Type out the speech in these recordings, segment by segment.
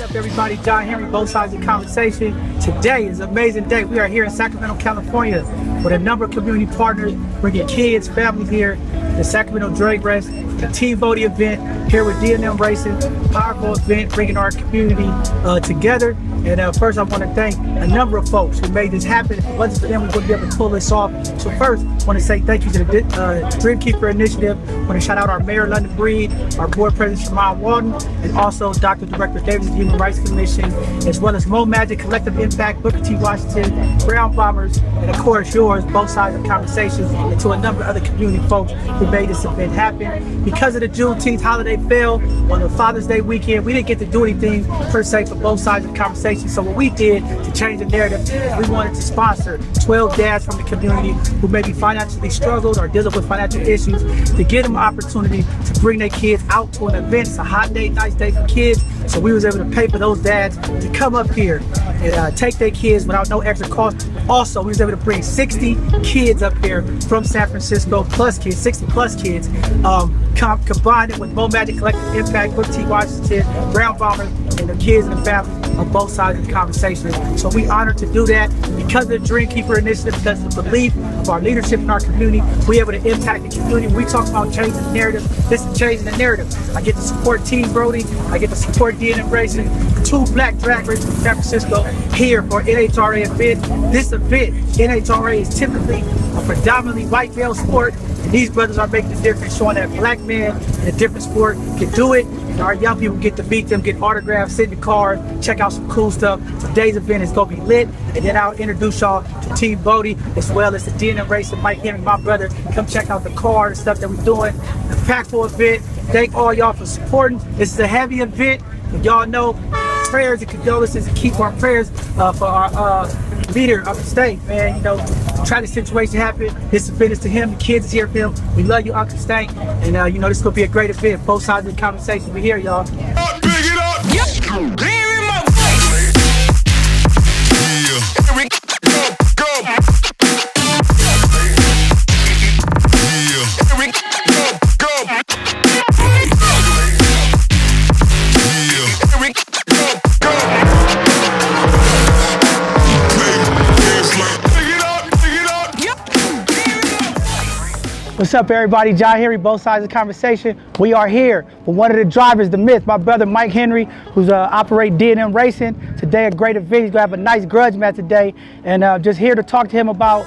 up, everybody? John Henry, both sides of the conversation. Today is an amazing day. We are here in Sacramento, California with a number of community partners, bringing kids, families here. The Sacramento Drag Race, the team voting event here with D&M Racing, powerful event bringing our community together. And first, I want to thank a number of folks who made this happen. If it wasn't for them, we wouldn't be able to pull this off. So first, I want to say thank you to the Dream Keeper Initiative. I want to shout out our Mayor, London Breed, our Board President, Shemai Walton, and also Dr. Director Davis of the Human Rights Commission, as well as Mo Magic, Collective Impact, Booker T. Washington, Brown Bombers, and of course yours, both sides of the conversation, and to a number of other community folks who made this event happen. Because of the Juneteenth holiday fell on the Father's Day weekend, we didn't get to do anything per se for both sides of the conversation. So what we did to change the narrative, we wanted to sponsor 12 dads from the community who maybe financially struggled or dealing with financial issues, to give them an opportunity to bring their kids out to an event. It's a hot day, nice day for kids. So we was able to pay for those dads to come up here and take their kids without no extra cost. Also, we was able to bring 60 kids up here from San Francisco, plus kids, 60 plus kids, combined it with Mo Magic, Collective Impact, Booker T. Washington, Brown Bombers, and the kids and the families on both sides of the conversation. So we honored to do that because of the Dream Keeper Initiative, because of the belief of our leadership in our community. We're able to impact the community. When we talk about changing the narrative, this is changing the narrative. I get to support Team Brody, I get to support D&M Racing, 2 black drag races from San Francisco here for NHRA event. This event, NHRA, is typically a predominantly white male sport, and these brothers are making a difference, showing that black men in a different sport can do it. And our young people get to meet them, get autographs, sit in the car, check out some cool stuff. Today's event is gonna be lit, and then I'll introduce y'all to Team Bodie as well as the D&M Racing, Mike Henry, my brother. Come check out the car and stuff that we're doing. A packful event. Thank all y'all for supporting. This is a heavy event, and y'all know prayers and condolences, and keep our prayers for our leader of the state, man. You know, try this situation happen. This event is to him. The kids is here for him. We love you, Uncle Stank. And you know, this is gonna be a great event. Both sides of the conversation. We here, y'all. Big it up. Yep. Here in my face. Yeah. Here we go. Go. Yeah. Here we go. Go. Yeah. Here we go. Go. What's up, everybody? John Henry, both sides of the conversation. We are here with one of the drivers, the myth, my brother Mike Henry, who's operating D&M Racing. Today, a great event. He's gonna have a nice grudge match today, and just here to talk to him about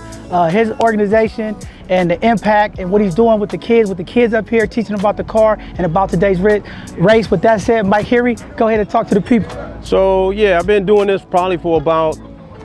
his organization and the impact and what he's doing with the kids up here, teaching them about the car and about today's race. With that said, Mike Henry, go ahead and talk to the people. So yeah, I've been doing this probably for about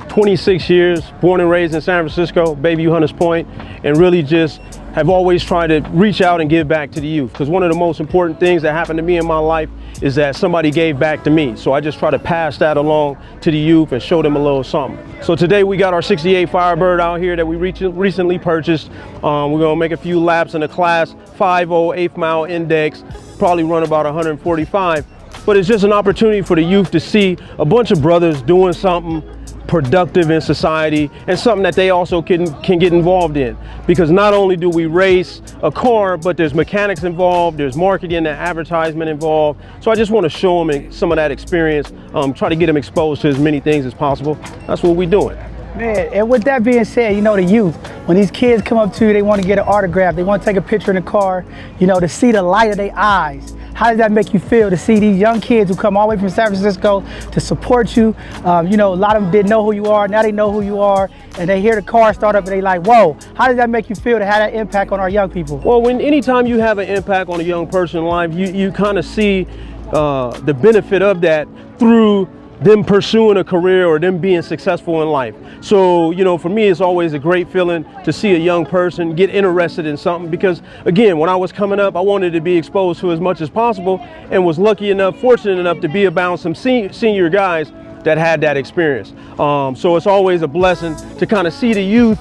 26 years, born and raised in San Francisco, Bayview, Hunters Point, and really just have always tried to reach out and give back to the youth. Because one of the most important things that happened to me in my life is that somebody gave back to me. So I just try to pass that along to the youth and show them a little something. So today we got our 68 Firebird out here that we recently purchased. We're gonna make a few laps in the class 5.0 8th mile index, probably run about 145. But it's just an opportunity for the youth to see a bunch of brothers doing something productive in society and something that they also can get involved in, because not only do we race a car, but there's mechanics involved, there's marketing and advertisement involved. So I just want to show them some of that experience, try to get them exposed to as many things as possible. That's what we're doing. Man, and with that being said, you know, the youth, when these kids come up to you, they want to get an autograph, they want to take a picture in the car, you know, to see the light of their eyes. How does that make you feel to see these young kids who come all the way from San Francisco to support you? You know, a lot of them didn't know who you are, now they know who you are, and they hear the car start up and they like, whoa, how does that make you feel to have that impact on our young people? Well, anytime you have an impact on a young person's life, you kind of see the benefit of that through them pursuing a career or them being successful in life. So, you know, for me, it's always a great feeling to see a young person get interested in something, because again, when I was coming up, I wanted to be exposed to as much as possible, and was lucky enough, fortunate enough to be around some senior guys that had that experience. So it's always a blessing to kind of see the youth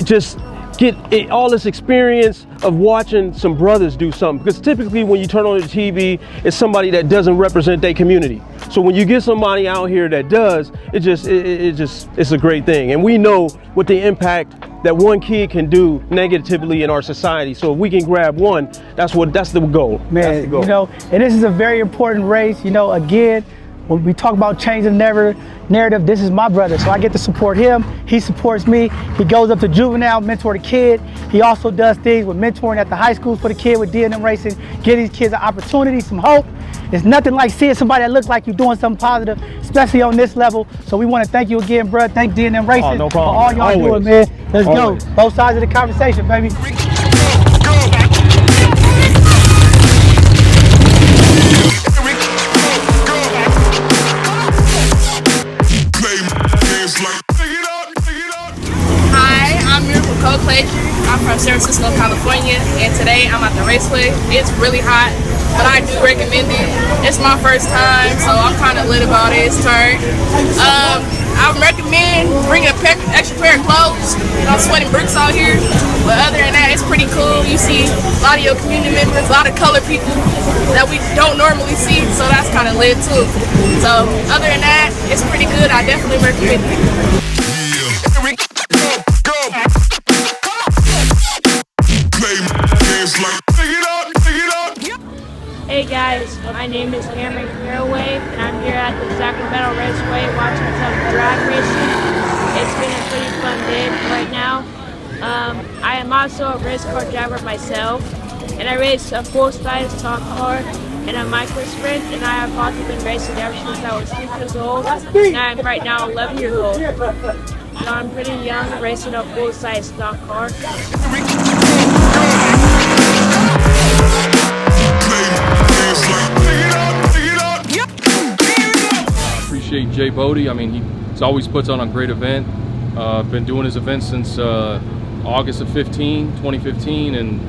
just get all this experience of watching some brothers do something, because typically when you turn on the TV, it's somebody that doesn't represent their community. So when you get somebody out here that does, it's a great thing. And we know what the impact that one kid can do negatively in our society. So if we can grab one, that's the goal. Man, that's the goal. You know, and this is a very important race. You know, again, when we talk about changing the narrative, this is my brother. So I get to support him. He supports me. He goes up to juvenile, mentor the kid. He also does things with mentoring at the high schools for the kid with D&M Racing, give these kids an opportunity, some hope. It's nothing like seeing somebody that looks like you're doing something positive, especially on this level. So we want to thank you again, bro. Thank D&M Racing no for problem. all y'all doing, man. Let's go. Both sides of the conversation, baby. Hi, I'm Miracle Co-Plager. I'm from San Francisco, California, and today I'm at the Raceway. It's really hot, but I do recommend it. It's my first time, so I'm kind of lit about it. It's turn. I would recommend bringing an extra pair of clothes. I'm sweating bricks out here, but other than that, it's pretty cool. You see a lot of your community members, a lot of colored people that we don't normally see, so that's kind of lit too. So other than that, it's pretty good. I definitely recommend it. Hey guys, my name is Cameron Caraway, and I'm here at the Sacramento Raceway watching some drag racing. It's been a pretty fun day right now. I am also a race car driver myself, and I race a full-size stock car and a micro sprint, and I have also been racing ever since I was 6 years old, and I'm right now 11 years old. So I'm pretty young racing a full-size stock car. I appreciate Jay Bodie. I mean, he's always puts on a great event. Been doing his event since August of 2015, and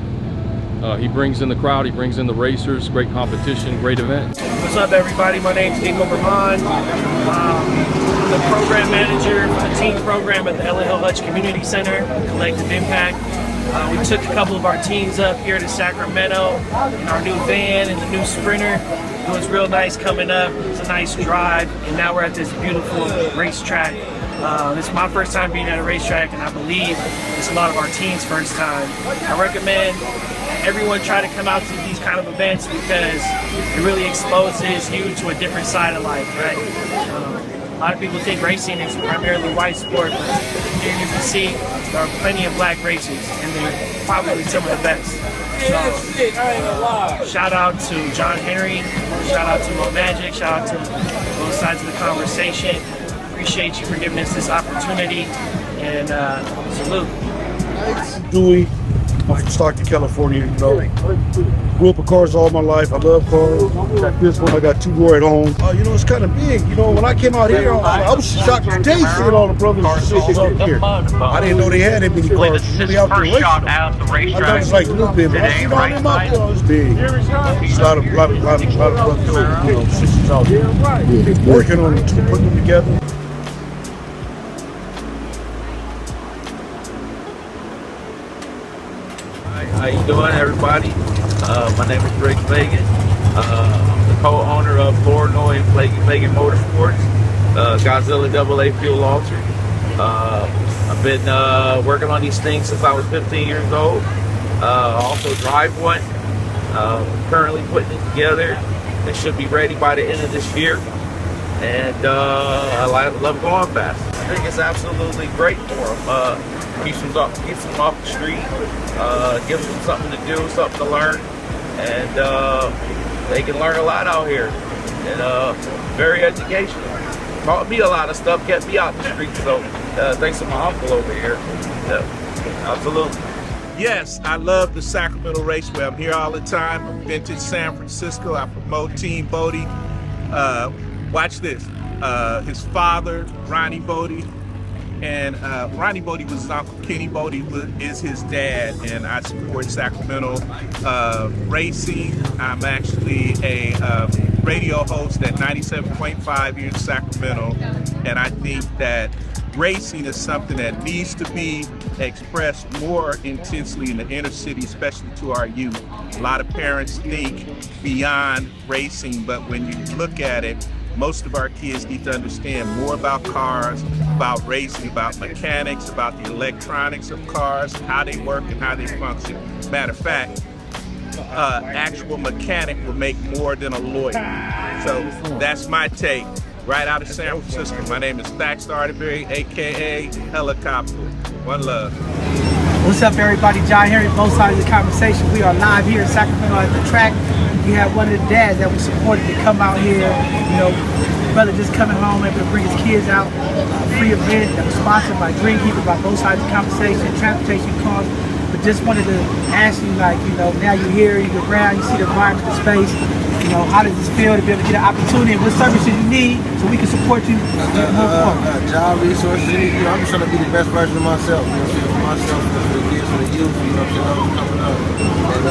he brings in the crowd, he brings in the racers, great competition, great event. What's up, everybody? My name's Nico Berman. I'm the program manager for the team program at the Ellen Hill Hutch Community Center, Collective Impact. We took a couple of our teams up here to Sacramento in our new van and the new Sprinter. It was real nice coming up. It's a nice drive, and now we're at this beautiful racetrack. This is my first time being at a racetrack, and I believe it's a lot of our team's first time. I recommend everyone try to come out to these kind of events because it really exposes you to a different side of life, right? A lot of people think racing is primarily white sport, but here you can see there are plenty of black racers, and they're probably some of the best. So, shout out to John Henry, shout out to Mo Magic, shout out to both sides of the conversation. Appreciate you for giving us this opportunity, and salute. Dewey. I'm from Stockton, California. You know, grew up with cars all my life. I love cars. Got this one. I got two more at home. You know, it's kind of big. You know, when I came out here, I was shocked today seeing all the brothers and sisters out here. I didn't know they had that many cars. Really out there racing. I thought it was like a little bit, but I see all them out there. It's big. There's a lot of brothers, you know, sisters out here working on it, putting them together. How you doing, everybody? My name is Drake Fagan. I'm the co-owner of Flournoy and Fagan Motorsports, Godzilla AA fuel altered. I've been working on these things since I was 15 years old. Also drive one. Currently putting it together. It should be ready by the end of this year. And I love going fast. I think it's absolutely great for them. Keeps them off the street, gives them something to do, something to learn, and they can learn a lot out here. And very educational. Taught me a lot of stuff, kept me out the street. So thanks to my uncle over here. Yeah, absolutely. Yes, I love the Sacramento Raceway. I'm here all the time. I'm vintage San Francisco. I promote Team Bodie. Watch this. His father, Ronnie Bodie, and Ronnie Bodie was his uncle. Kenny Bodie is his dad, and I support Sacramento racing. I'm actually a radio host at 97.5 here in Sacramento, and I think that racing is something that needs to be expressed more intensely in the inner city, especially to our youth. A lot of parents think beyond racing, but when you look at it, most of our kids need to understand more about cars, about racing, about mechanics, about the electronics of cars, how they work and how they function. Matter of fact, actual mechanic will make more than a lawyer. So that's my take. Right out of San Francisco. My name is Thax Arterberry, aka Helicopter. One love. What's up, everybody? John Henry, both sides of the conversation. We are live here in Sacramento at the track. We have one of the dads that we supported to come out here. You know, brother just coming home, able to bring his kids out. Free event that was sponsored by Greenkeeper, by both sides of the conversation, transportation costs. But just wanted to ask you, like, you know, now you're here, you get around, you see the environment, the space. You know, how does this feel to be able to get an opportunity? What services you need so we can support you? Job resources, you know, I'm just trying to be the best version of myself. You know, for myself, for the kids, for the youth. You know, coming up, and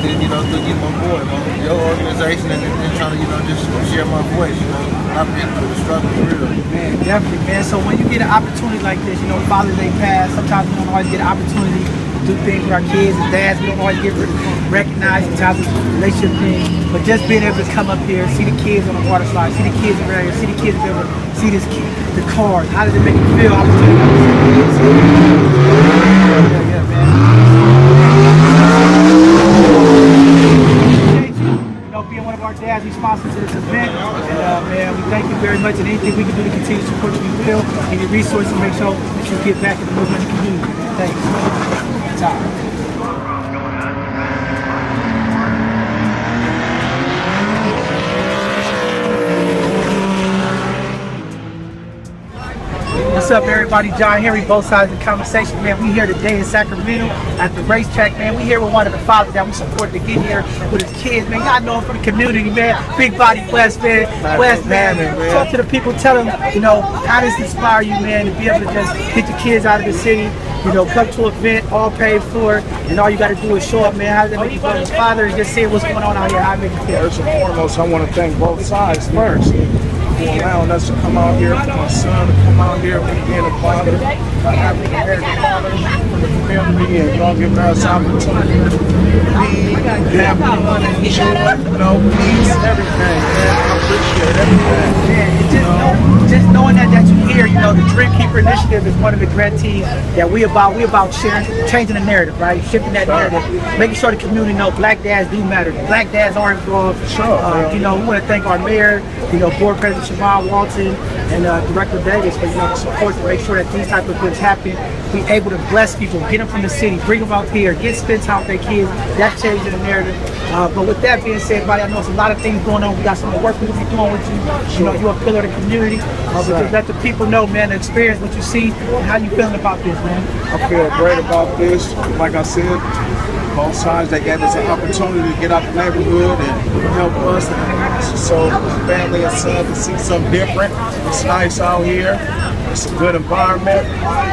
then you know, to get my boy, your organization, and trying to, you know, just share my voice. You know, I've been through the struggle for real. Man, definitely, man. So when you get an opportunity like this, you know, Father's Day pass, sometimes we don't always get an opportunity to do things with our kids and dads. We don't always get recognized in terms of relationship things. But just being able to come up here, see the kids on the water slide, see the kids around here, see the kids able to see this the cars. How does it make you feel? Yeah, man. You know, being one of our dads responsible to this event. And man, we thank you very much. And anything we can do to continue to support you, we will. Any resources, make sure that you get back in the movement and community. Thanks. Time. What's up, everybody? John Henry, both sides of the conversation, man. We here today in Sacramento at the racetrack, man. We here with one of the fathers that we supported to get here with his kids, man. Y'all know him from the community, man. Big body West, man. West, man. Talk to the people, tell them, you know, how does it inspire you, man, to be able to just get your kids out of the city, you know, come to an event, all paid for, and all you got to do is show up, man. How does it make you feel as a father and just seeing what's going on out here? How it make you feel? First and foremost, I want to thank both sides first for allowing us to come out here, for my son to come out here, for being a father, an African-American father, for the family, and y'all giving us opportunity to be have fun and enjoy, you know, peace, everything, man. I appreciate everything. Yeah, just knowing that you're here, you know, the Dreamkeeper Initiative is one of the grantees that we about sharing, changing the narrative, right? Shifting that narrative, making sure the community know Black dads do matter. Black dads are involved. Sure. You know, we want to thank our mayor, you know, board president Siobhan Walton, and Director Davis for, you know, the support to make sure that these type of things happen. Be able to bless people, get them from the city, bring them out here, spend time with their kids. That's changing the narrative. But with that being said, everybody, I know there's a lot of things going on. We got some work we will be doing with you. You know, you're a pillar of the community. But just let the people know, man, the experience, what you see, and how you feeling about this, man. I feel great about this. Like I said, both sides, they gave us an opportunity to get out the neighborhood and help us. And so family and son to see something different. It's nice out here. It's a good environment,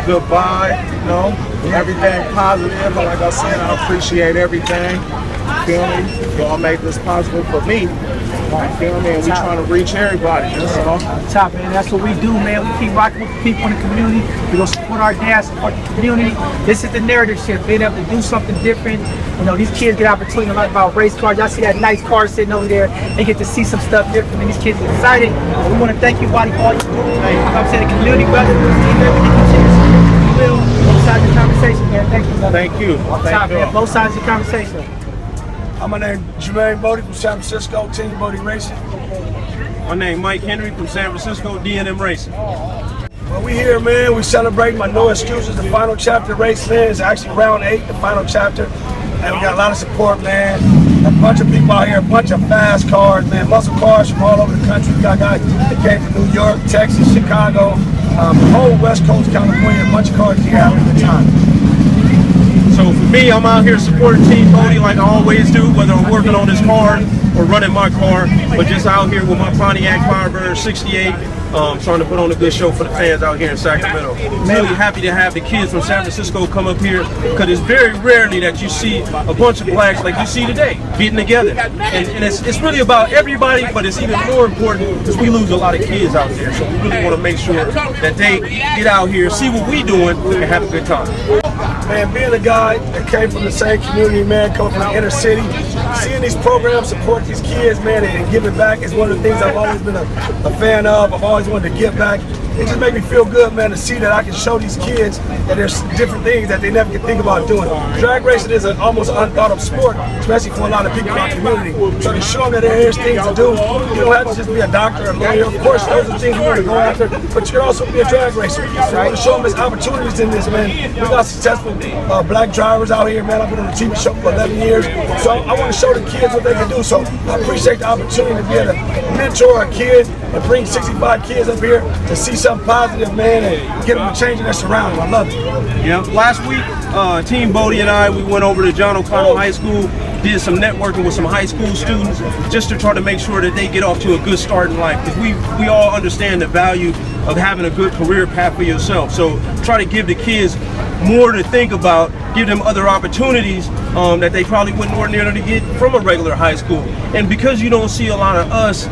good vibe, you know, everything positive. And like I said, I appreciate everything. You feel me? Y'all made this possible for me. You feel me? And we trying to reach everybody. That's all. Top, man. That's what we do, man. We keep rocking with the people in the community. We gonna support our dads, support the community. This is the narrative shift. Being able to do something different. You know, these kids get opportunity to learn about race cars. Y'all see that nice car sitting over there. They get to see some stuff different, and these kids are excited. We want to thank you, buddy, for all you do. I'm saying the community, brother. We will. Both sides of the conversation, man. Thank you, brother. Thank you. Top, man. Both sides of the conversation. My name is Jermaine Bodie from San Francisco, Team Bodie Racing. My name Mike Henry from San Francisco, D&M Racing. Well, we here, man. We celebrating my No Excuses, the final chapter race is actually round 8, the final chapter. And we got a lot of support, man. A bunch of people out here, a bunch of fast cars, man. Muscle cars from all over the country. We got guys that came from New York, Texas, Chicago, the whole West Coast, California, a bunch of cars here having a good time. So for me, I'm out here supporting Team Bodie like I always do, whether I'm working on this car or running my car, but just out here with my Pontiac Firebird 68, trying to put on a good show for the fans out here in Sacramento. Really happy to have the kids from San Francisco come up here, because it's very rarely that you see a bunch of blacks like you see today getting together. And it's really about everybody, but it's even more important because we lose a lot of kids out there. So we really want to make sure that they get out here, see what we doing, and have a good time. Man, being a guy that came from the same community, man, coming from the inner city, seeing these programs support these kids, man, and giving back is one of the things I've always been a fan of. I've always wanted to give back. it just makes me feel good, man, to see that I can show these kids that there's different things that they never can think about doing. Drag racing is an almost unthought of sport, especially for a lot of people in our community. So to show them that there's things to do, you don't have to just be a doctor or a lawyer. Of course, those are things you want to go after, but you can also be a drag racer. So I want to show them there's opportunities in this, man. We got successful black drivers out here, man. I've been on the TV show for 11 years. So I want to show the kids what they can do. So I appreciate the opportunity to be able to mentor a kid and bring 65 kids up here to see something positive, man, and get them to change in their surroundings. I love it. Yeah, last week, Team Bodie and I, we went over to John O'Connell High School, did some networking with some high school students just to try to make sure that they get off to a good start in life. Because we all understand the value of having a good career path for yourself. So try to give the kids more to think about, give them other opportunities that they probably wouldn't ordinarily get from a regular high school. And because you don't see a lot of us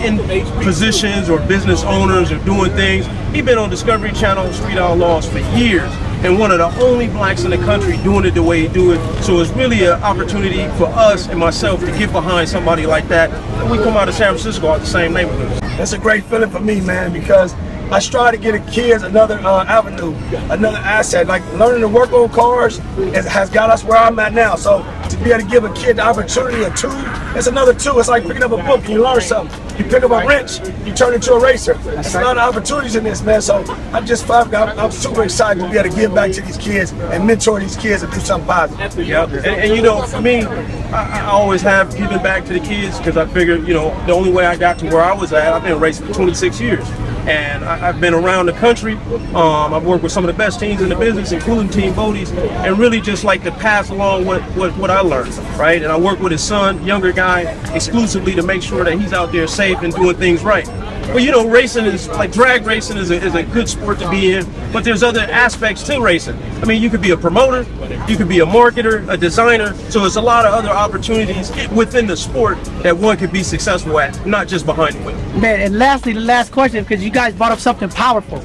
in positions or business owners or doing things, he's been on Discovery Channel, Street Outlaws for years, and one of the only blacks in the country doing it the way he do it. So it's really an opportunity for us and myself to get behind somebody like that. And we come out of San Francisco, out the same neighborhood. That's a great feeling for me, man, because I strive to get the kids another avenue, another asset. Like learning to work on cars has got us where I'm at now. So to be able to give a kid the opportunity, a tool, it's another tool. It's like picking up a book and you learn something. You pick up a wrench, you turn into a racer. There's a lot of opportunities in this, man. So I'm super excited to be able to give back to these kids and mentor these kids and do something positive. Yeah, and you know, for me, I always have given back to the kids because I figured, you know, the only way I got to where I was at, I've been racing for 26 years. And I've been around the country. I've worked with some of the best teams in the business, including Team Bodie's, and really just like to pass along what I learned, right? And I work with his son, younger guy, exclusively to make sure that he's out there safe and doing things right. Well, you know, racing is like drag racing is a good sport to be in, but there's other aspects to racing. I mean, you could be a promoter, you could be a marketer, a designer. So there's a lot of other opportunities within the sport that one could be successful at, not just behind the wheel. Man, and lastly, the last question, because you guys brought up something powerful.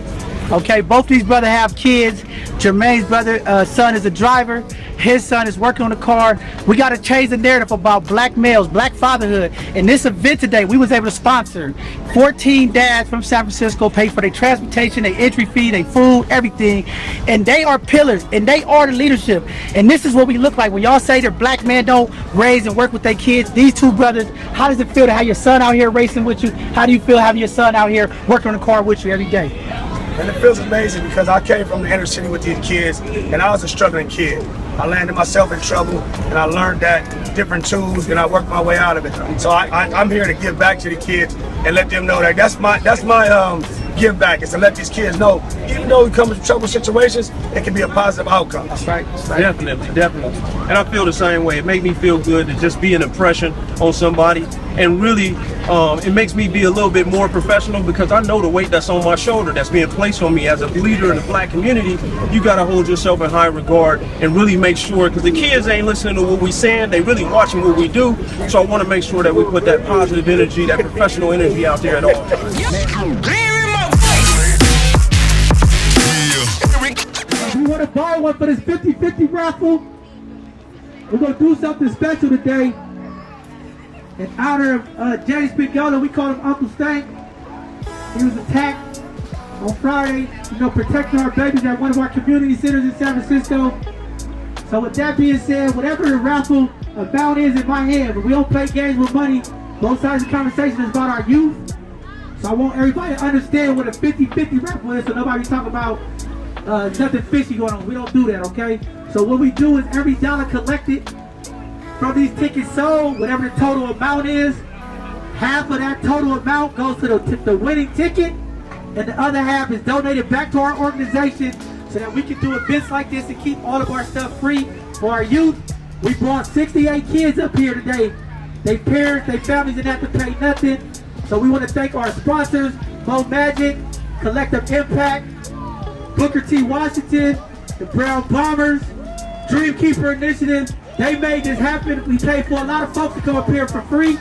Okay, both these brothers have kids. Jermaine's brother, son is a driver. His son is working on a car. We got to change the narrative about black males, black fatherhood. In this event today, we was able to sponsor 14 dads from San Francisco, pay for their transportation, their entry fee, their food, everything. And they are pillars, and they are the leadership. And this is what we look like. When y'all say that black men don't raise and work with their kids, these two brothers, how does it feel to have your son out here racing with you? How do you feel having your son out here working on a car with you every day? And it feels amazing because I came from the inner city with these kids and I was a struggling kid. I landed myself in trouble and I learned that different tools and I worked my way out of it. So I'm here to give back to the kids and let them know that that's my give back, is to let these kids know, even though we come into trouble situations, it can be a positive outcome. That's right. Definitely. And I feel the same way. It makes me feel good to just be an impression on somebody. And really, it makes me be a little bit more professional because I know the weight that's on my shoulder that's being placed on me as a leader in the black community. You got to hold yourself in high regard and really make sure, because the kids ain't listening to what we saying, they really watching what we do. So I want to make sure that we put that positive energy, that professional energy out there at all times. We want to buy one for this 50-50 raffle. We're going to do something special today. In honor of James Pingola, we call him Uncle Stank. He was attacked on Friday, protecting our babies at one of our community centers in San Francisco. So with that being said, whatever the raffle amount is in my head, but we don't play games with money. Both sides of the conversation is about our youth. So I want everybody to understand what a 50-50 raffle is, so nobody talk about nothing fishy going on. We don't do that, okay? So what we do is every dollar collected from these tickets sold, whatever the total amount is, half of that total amount goes to the winning ticket, and the other half is donated back to our organization so that we can do events like this and keep all of our stuff free for our youth. We brought 68 kids up here today. They parents, they families didn't have to pay nothing. So we want to thank our sponsors, Mo Magic, Collective Impact, Booker T. Washington, the Brown Bombers, Dreamkeeper Initiative. They made this happen. We paid for a lot of folks to come up here for free.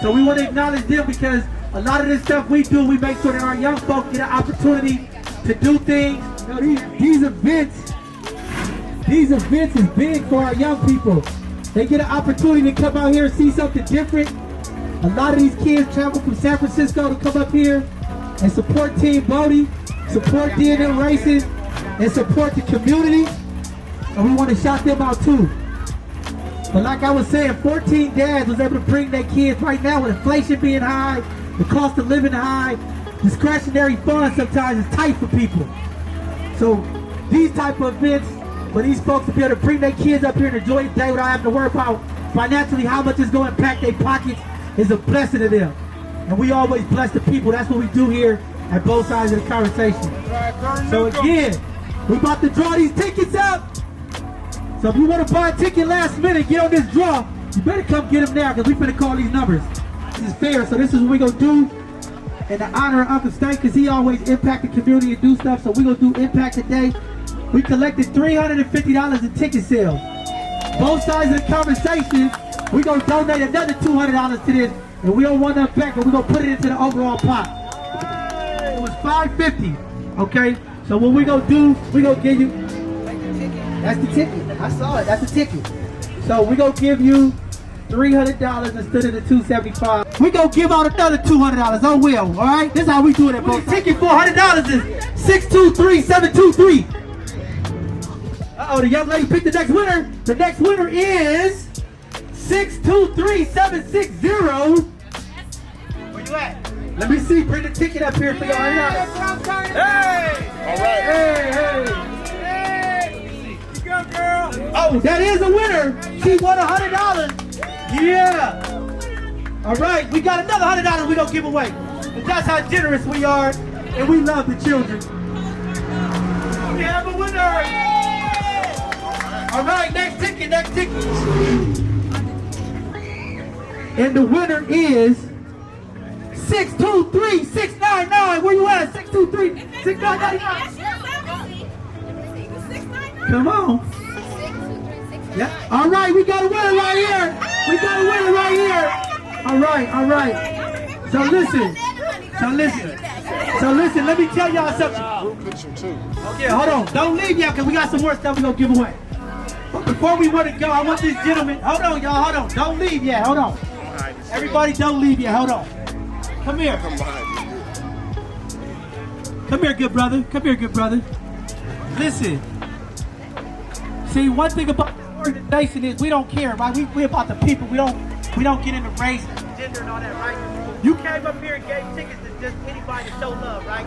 So we want to acknowledge them because a lot of this stuff we do, we make sure that our young folks get an opportunity to do things. These events is big for our young people. They get an opportunity to come out here and see something different. A lot of these kids travel from San Francisco to come up here. and support Team Bodie, support D&M Racing, and support the community. And we want to shout them out too. But like I was saying, 14 dads was able to bring their kids right now with inflation being high, the cost of living high, discretionary funds sometimes is tight for people. So these type of events, for these folks to be able to bring their kids up here and enjoy the day without having to worry about financially how much is going to impact their pockets is a blessing to them. And we always bless the people. That's what we do here at both sides of the conversation. So again, we're about to draw these tickets out. So if you want to buy a ticket last minute, get on this draw, you better come get them now because we're going to call these numbers. This is fair, so this is what we're going to do in the honor of Uncle Stank because he always impact the community and do stuff. So we're going to do impact today. We collected $350 in ticket sales. Both sides of the conversation, we're going to donate another $200 to this. And we don't want that back, but we're going to put it into the overall pot. It was $550, okay? So what we're going to do, we're going to give you... That's the ticket. I saw it. That's the ticket. So we're going to give you $300 instead of the $275. We're going to give out another $200 on will, all right? This is how we do it at both. The ticket for $100 is 623723. Uh-oh, the young lady picked the next winner. The next winner is 623760. Where you at? Let me see. Bring the ticket up here for y'all. Hey! All right. Hey! You go, girl. Oh, that is a winner. She won $100. Yeah. All right. We got another $100 we're going to give away. And that's how generous we are. And we love the children. We have a winner. All right, next ticket. And the winner is 623699. Where you at? 623-6999. Come on. Yeah. All right, we got a winner right here. All right. So listen, let me tell y'all something. Okay, hold on. Don't leave yet because we got some more stuff we're going to give away. But before we want to go, I want this gentleman. Hold on, y'all. Hold on. Don't leave yet. Hold on. Everybody don't leave yet. Hold on. Come here. Come here, good brother. Listen. See, one thing about this organization is we don't care, right? We about the people. We don't get into race, gender, and all that, right? You came up here and gave tickets to just anybody to show love, right?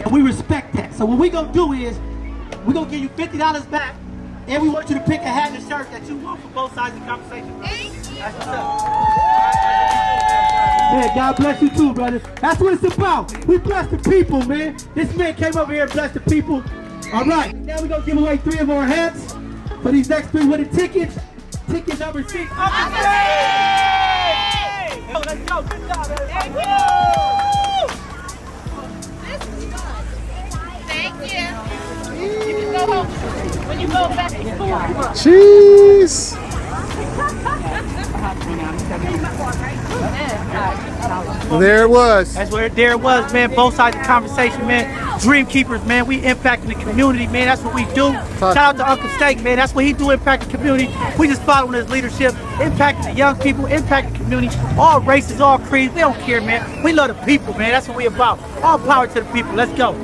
And we respect that. So what we're going to do is we're going to give you $50 back, and we want you to pick a hat and a shirt that you want for both sides of the conversation. Thank you. That's what's up. Man, God bless you too, brother. That's what it's about. We bless the people, man. This man came over here and blessed the people. All right. Now we're going to give away 3 of our hats for these next 3 winning tickets. Ticket number 6. Let's go. Good job, everybody. Thank you. You can go home when you go back to school. Jeez. Well, there it was. There it was, man. Both sides of the conversation, man. Dream keepers, man. We impacting the community, man. That's what we do. Shout out to Uncle Steak, man. That's what he do, impact the community. We just following his leadership, impacting the young people, impacting the community. All races, all creeds. We don't care, man. We love the people, man. That's what we about. All power to the people. Let's go.